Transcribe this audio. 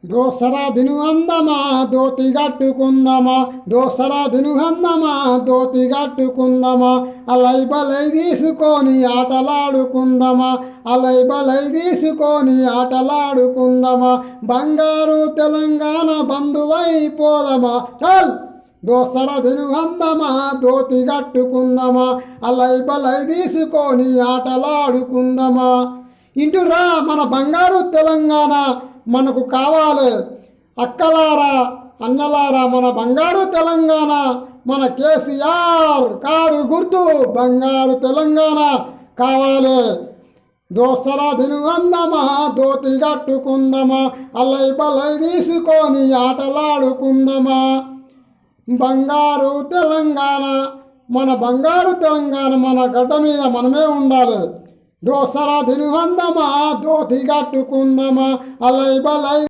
దోసరా దిను అందమా దోతి కట్టుకుందమా, దోసరా దిను అందమా దోతి కట్టుకుందమా, అలై బలై తీసుకొని ఆటలాడుకుందమా, అలై బలై తీసుకొని ఆటలాడుకుందమా, బంగారు తెలంగాణ బంధువైపోదమా. చల్ దోసరా దిను అందమా దోతి కట్టుకుందమా, అలై బలై తీసుకొని ఆటలాడుకుందమా. ఇంటురా మన బంగారు తెలంగాణ మనకు కావాలి. అక్కలారా అన్నలారా మన బంగారు తెలంగాణ, మన కేసీఆర్ కారు గుర్తు బంగారు తెలంగాణ కావాలి. దోస్తరా దిను అందమా దోతి కట్టుకుందమా, అల్లై బలై తీసుకొని ఆటలాడుకుందమా. బంగారు తెలంగాణ మన బంగారు తెలంగాణ మన గడ్డ మీద మనమే ఉండాలి. దోసరా దిను అందమా దోతి కట్టుకుందమా, అలై బలై